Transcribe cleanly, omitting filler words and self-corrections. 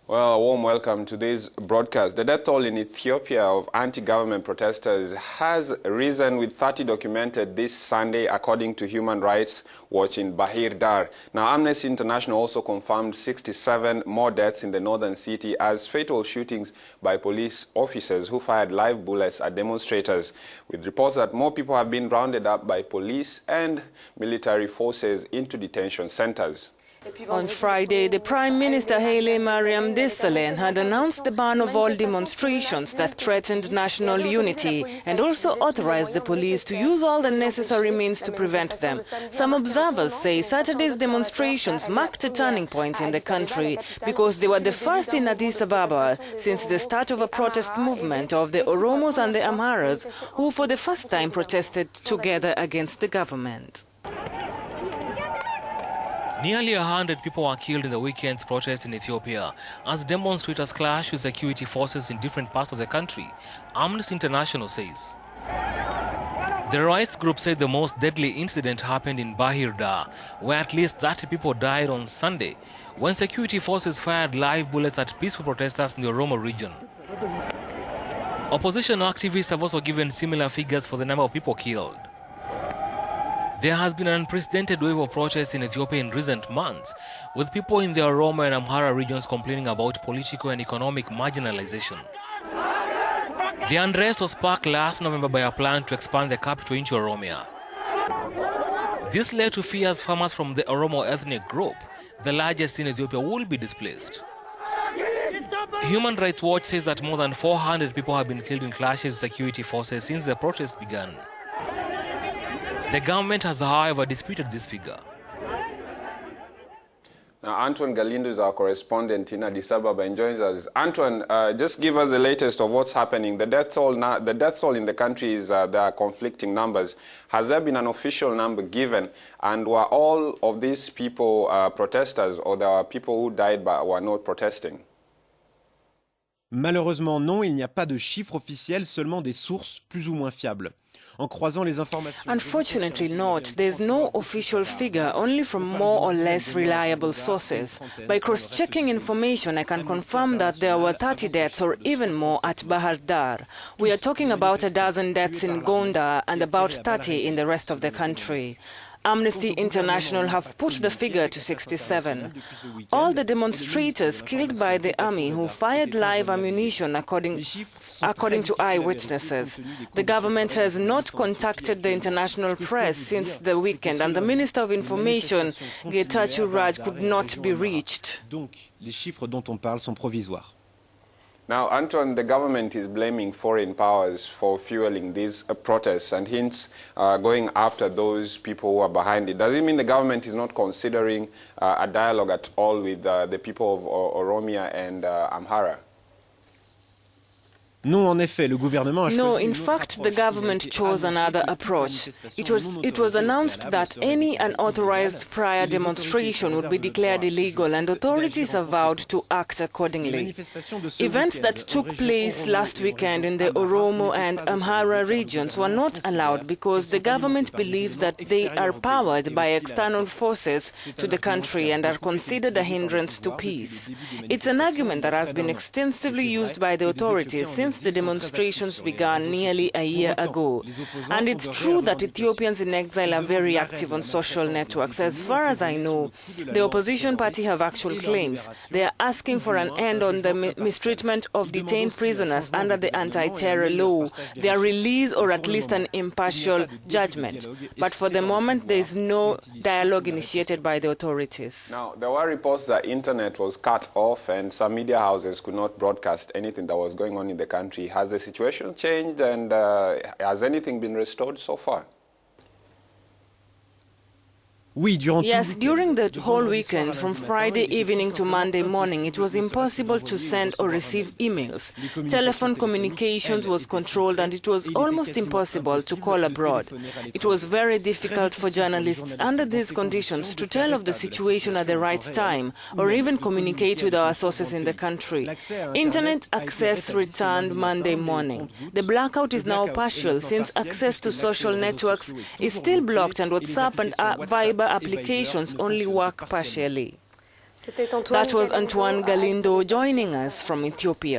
Well, a warm welcome to this broadcast. The death toll in Ethiopia of anti-government protesters has risen, with 30 documented this Sunday, according to Human Rights Watch in Bahir Dar. Now, Amnesty International also confirmed 67 more deaths in the northern city as fatal shootings by police officers who fired live bullets at demonstrators, with reports that more people have been rounded up by police and military forces into detention centers. On Friday, the Prime Minister Haile Mariam Desalegn had announced the ban of all demonstrations that threatened national unity and also authorized the police to use all the necessary means to prevent them. Some observers say Saturday's demonstrations marked a turning point in the country because they were the first in Addis Ababa since the start of a protest movement of the Oromos and the Amharas, who for the first time protested together against the government. Nearly 100 people were killed in the weekend's protest in Ethiopia as demonstrators clashed with security forces in different parts of the country, Amnesty International says. The rights group said the most deadly incident happened in Bahir Dar, where at least 30 people died on Sunday when security forces fired live bullets at peaceful protesters in the Oromo region. Opposition activists have also given similar figures for the number of people killed. There has been an unprecedented wave of protests in Ethiopia in recent months, with people in the Oromia and Amhara regions complaining about political and economic marginalization. The unrest was sparked last November by a plan to expand the capital into Oromia. This led to fears farmers from the Oromo ethnic group, the largest in Ethiopia, will be displaced. Human Rights Watch says that more than 400 people have been killed in clashes with security forces since the protests began. The government has, however, disputed this figure. Now, Antoine Galindo is our correspondent in Addis Ababa and joins us. Antoine, just give us the latest of what's happening. The death toll in the country is there are conflicting numbers. Has there been an official number given? And were all of these people protesters, or there are people who died but were not protesting? Malheureusement, non, il n'y a pas de chiffre officiel, seulement des sources plus ou moins fiables. En croisant les informations... Unfortunately not. There's no official figure, only from more or less reliable sources. By cross-checking information, I can confirm that there were 30 deaths or even more at Bahir Dar. We are talking about a dozen deaths in Gondar and about 30 in the rest of the country. Amnesty International have put the figure to 67. All the demonstrators killed by the army who fired live ammunition, according to eyewitnesses. The government has not contacted the international press since the weekend, and the Minister of Information, Getachew Raj, could not be reached. Donc, les chiffres dont on parle sont provisoires. Now, Antoine, the government is blaming foreign powers for fueling these protests and hints going after those people who are behind it. Does it mean the government is not considering a dialogue at all with the people of Oromia and Amhara? No, en effet, le gouvernement a choisi No, in fact, the government chose another approach. It was announced that any unauthorized prior demonstration would be declared illegal, and authorities have vowed to act accordingly. Events that took place last weekend in the Oromo and Amhara regions were not allowed because the government believes that they are powered by external forces to the country and are considered a hindrance to peace. It's an argument that has been extensively used by the authorities since the demonstrations began nearly a year ago. And it's true that Ethiopians in exile are very active on social networks. As far as I know, the opposition party have actual claims. They are asking for an end on the mistreatment of detained prisoners under the anti-terror law, their release, or at least an impartial judgment. But for the moment, there is no dialogue initiated by the authorities. Now, there were reports that internet was cut off and some media houses could not broadcast anything that was going on in the country. Has the situation changed, and has anything been restored so far? Yes, during the whole weekend, from Friday evening to Monday morning, it was impossible to send or receive emails. Telephone communications was controlled, and it was almost impossible to call abroad. It was very difficult for journalists under these conditions to tell of the situation at the right time, or even communicate with our sources in the country. Internet access returned Monday morning. The blackout is now partial, since access to social networks is still blocked, and WhatsApp and Viber applications only work partially. That was Antoine Galindo joining us from Ethiopia.